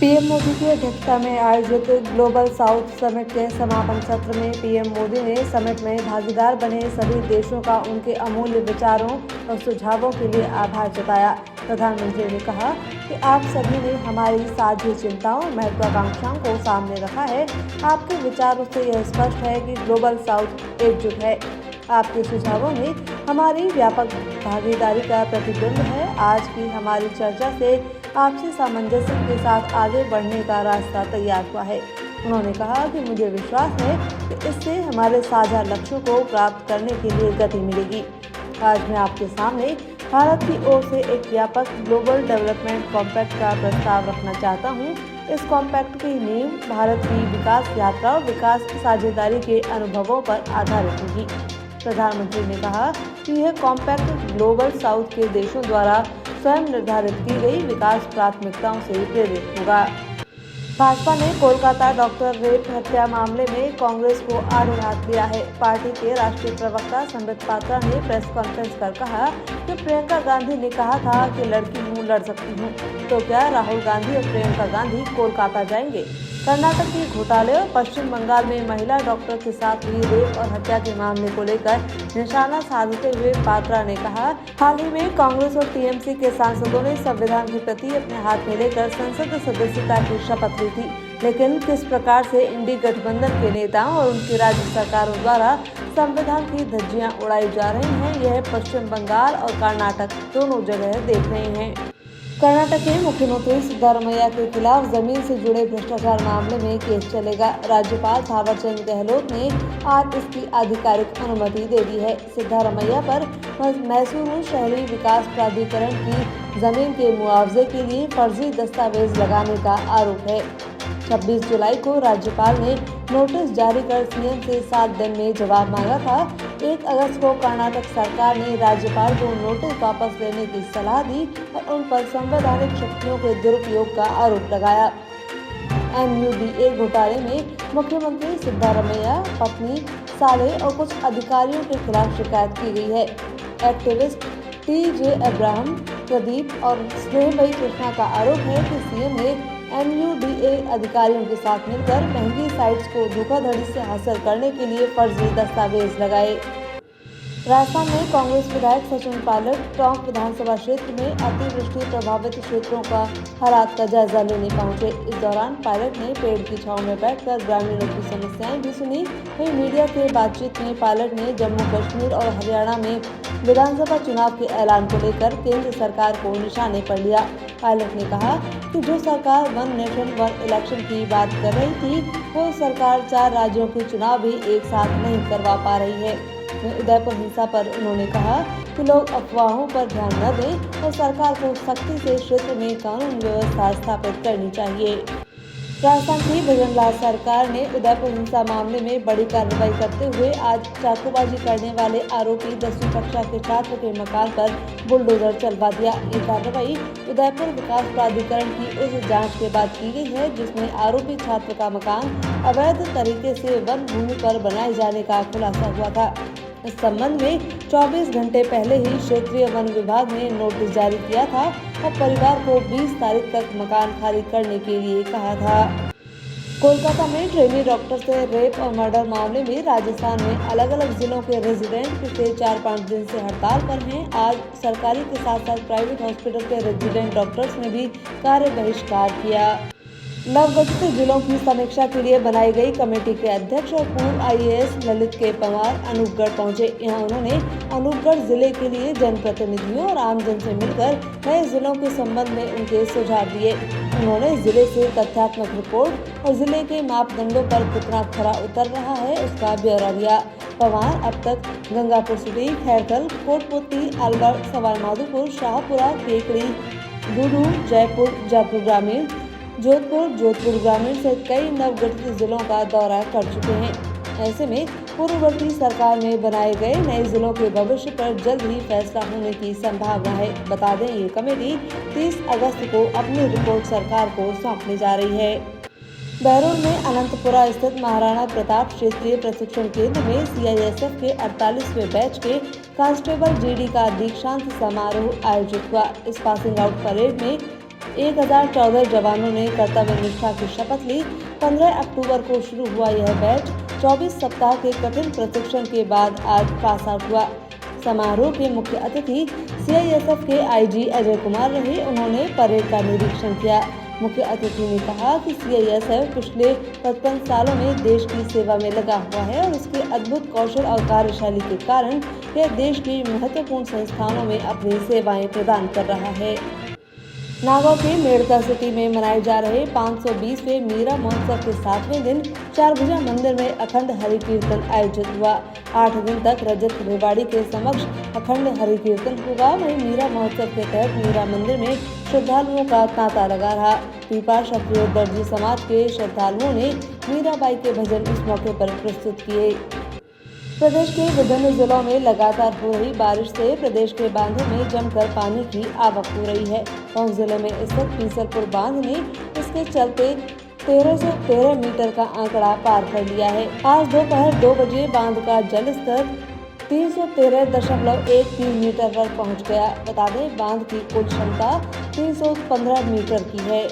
PM Modi की अध्यक्षता में आयोजित ग्लोबल साउथ समिट के समापन सत्र में पीएम मोदी ने समिट में भागीदार बने सभी देशों का उनके अमूल्य विचारों और सुझावों के लिए आभार जताया। प्रधानमंत्री ने कहा कि आप सभी ने हमारी साझी चिंताओं और महत्वाकांक्षाओं को सामने रखा है। आपके विचारों से यह स्पष्ट है कि ग्लोबल साउथ एकजुट है। आपके सुझावों में हमारी व्यापक भागीदारी का प्रतिबिंब है। आज की हमारी चर्चा से आपसी सामंजस्य के साथ आगे बढ़ने का रास्ता तैयार हुआ है। उन्होंने कहा कि मुझे विश्वास है कि इससे हमारे साझा लक्ष्यों को प्राप्त करने के लिए गति मिलेगी। आज मैं आपके सामने भारत की ओर से एक व्यापक ग्लोबल डेवलपमेंट कॉम्पैक्ट का प्रस्ताव रखना चाहता हूँ। इस कॉम्पैक्ट की नींव भारत की विकास यात्रा और विकास साझेदारी के अनुभवों पर आधारित होगी। प्रधानमंत्री ने कहा कि यह कॉम्पैक्ट ग्लोबल साउथ के देशों द्वारा स्वयं निर्धारित की गई विकास प्राथमिकताओं से प्रेरित होगा। भाजपा ने कोलकाता डॉक्टर रेप हत्या मामले में कांग्रेस को आड़े हाथ लिया है। पार्टी के राष्ट्रीय प्रवक्ता संबित पात्रा ने प्रेस कॉन्फ्रेंस कर कहा कि प्रियंका गांधी ने कहा था कि लड़की हूँ, लड़ सकती हूँ, तो क्या राहुल गांधी और प्रियंका गांधी कोलकाता जाएंगे? कर्नाटक के घोटाले और पश्चिम बंगाल में महिला डॉक्टर के साथ हुई रेप और हत्या के मामले को लेकर निशाना साधते हुए पात्रा ने कहा, हाल ही में कांग्रेस और टीएमसी के सांसदों ने संविधान के प्रति अपने हाथ में लेकर संसद सदस्यता की शपथ ली थी, लेकिन किस प्रकार से इंडी गठबंधन के नेताओं और उनकी राज्य सरकारों द्वारा संविधान की धज्जियां उड़ाई जा रही हैं, यह पश्चिम बंगाल और कर्नाटक दोनों जगह देख रहे हैं। कर्नाटक के मुख्यमंत्री सिद्धारमैया के खिलाफ जमीन से जुड़े भ्रष्टाचार मामले में केस चलेगा। राज्यपाल थावरचंद गहलोत ने आज इसकी आधिकारिक अनुमति दे दी है। सिद्धारमैया पर मैसूरू शहरी विकास प्राधिकरण की जमीन के मुआवजे के लिए फर्जी दस्तावेज लगाने का आरोप है। 26 जुलाई को राज्यपाल ने नोटिस जारी कर सीएम से 7 दिन में जवाब मांगा था। 1 अगस्त को कर्नाटक सरकार ने राज्यपाल को नोटिस वापस लेने की सलाह दी और उन पर संवैधानिक शक्तियों के दुरुपयोग का आरोप लगाया। MUDA घोटाले में मुख्यमंत्री सिद्धारमैया, पत्नी, साले और कुछ अधिकारियों के खिलाफ शिकायत की गई है। एक्टिविस्ट TJ अब्राहम, प्रदीप और स्नेहमयी कृष्णा का आरोप है कि सीएम ने MUDA अधिकारियों के साथ मिलकर महंगी साइट्स को धोखाधड़ी से हासिल करने के लिए फर्जी दस्तावेज लगाए। राजस्थान में कांग्रेस विधायक सचिन पायलट टोंक विधानसभा क्षेत्र में अतिवृष्टि प्रभावित क्षेत्रों का हालात का जायजा लेने पहुंचे। इस दौरान पायलट ने पेड़ की छांव में बैठकर ग्रामीणों की समस्याएं भी सुनी। वहीं मीडिया से बातचीत में पायलट ने जम्मू कश्मीर और हरियाणा में विधानसभा चुनाव के ऐलान को लेकर केंद्र सरकार को निशाने पर लिया। पायलट ने कहा कि जो सरकार वन नेशन वन इलेक्शन की बात कर रही थी, वो सरकार 4 राज्यों के चुनाव भी एक साथ नहीं करवा पा रही है। उदयपुर हिंसा पर उन्होंने कहा कि लोग अफवाहों पर ध्यान न दें और सरकार को सख्ती से क्षेत्र में कानून व्यवस्था स्थापित करनी चाहिए। राजस्थान की भजनलाल सरकार ने उदयपुर हिंसा मामले में बड़ी कार्रवाई करते हुए आज चाकूबाजी करने वाले आरोपी 10वीं कक्षा के छात्र के मकान पर बुलडोजर चलवा दिया। ये कार्रवाई उदयपुर विकास प्राधिकरण की उस जांच के बाद की गई है जिसमें आरोपी छात्र का मकान अवैध तरीके से वन भूमि पर बनाए जाने का खुलासा हुआ था। इस संबंध में 24 घंटे पहले ही क्षेत्रीय वन विभाग ने नोटिस जारी किया था और परिवार को 20 तारीख तक मकान खाली करने के लिए कहा था। कोलकाता में ट्रेनी डॉक्टर से रेप और मर्डर मामले में राजस्थान में अलग अलग जिलों के रेजिडेंट पिछले 4-5 दिन से हड़ताल पर हैं। आज सरकारी के साथ साथ प्राइवेट हॉस्पिटल के रेजिडेंट डॉक्टर्स ने भी कार्य बहिष्कार किया। नवगठित जिलों की समीक्षा के लिए बनाई गई कमेटी के अध्यक्ष और पूर्व IAS ललित के पवार अनूपगढ़ पहुंचे। यहां उन्होंने अनूपगढ़ जिले के लिए जनप्रतिनिधियों और आमजन से मिलकर नए जिलों के संबंध में उनके सुझाव दिए। उन्होंने जिले से तथ्यात्मक रिपोर्ट और जिले के मापदंडों पर कितना खरा उतर रहा है उसका ब्यौरा दिया। पवार अब तक गंगापुर सिटी, खैरथल, कोटपुतली, अलवर, सवाईमाधोपुर, शाहपुरा, केकड़ी, गुडू, जयपुर ग्रामीण, जोधपुर ग्रामीण सहित कई नवगठित जिलों का दौरा कर चुके हैं। ऐसे में पूर्ववर्ती सरकार में बनाए गए नए जिलों के भविष्य पर जल्द ही फैसला होने की संभावना है। बता दें, ये कमेटी 30 अगस्त को अपनी रिपोर्ट सरकार को सौंपने जा रही है। बहरोल में अनंतपुरा स्थित महाराणा प्रताप क्षेत्रीय प्रशिक्षण केंद्र में CISF के 48वें बैच के कांस्टेबल GD का दीक्षांत समारोह आयोजित हुआ। इस पासिंग आउट परेड में 1014 जवानों ने कर्तव्य निष्ठा की शपथ ली। 15 अक्टूबर को शुरू हुआ यह बैच 24 सप्ताह के कठिन प्रशिक्षण के बाद आज पास आउट हुआ। समारोह के मुख्य अतिथि CISF के IG अजय कुमार रहे। उन्होंने परेड का निरीक्षण किया। मुख्य अतिथि ने कहा कि CISF पिछले 55 सालों में देश की सेवा में लगा हुआ है और उसके अद्भुत कौशल और कार्यशैली के कारण यह देश की महत्वपूर्ण संस्थानों में अपनी सेवाएं प्रदान कर रहा है। नागौर के मेड़ता सिटी में मनाए जा रहे 520वें मीरा महोत्सव के 7वें दिन चारभुजा मंदिर में अखंड हरि कीर्तन आयोजित हुआ। 8 दिन तक रजत रेवाड़ी के समक्ष अखंड हरि कीर्तन होगा। वहीं मीरा महोत्सव के तहत मीरा मंदिर में श्रद्धालुओं का तांता लगा रहा। पीपा क्षत्रिय दर्जी समाज के श्रद्धालुओं ने मीराबाई के भजन इस मौके पर प्रस्तुत किए। प्रदेश के विभिन्न जिलों में लगातार हो रही बारिश से प्रदेश के बांधों में जमकर पानी की आवक हो रही है। टोंक जिले में स्थित पीसलपुर बांध ने इसके चलते 1313 मीटर का आंकड़ा पार कर लिया है। आज दोपहर 2 बजे बांध का जल स्तर 313.13 मीटर पर पहुंच गया। बता दें, बांध की कुल क्षमता 315 मीटर की है।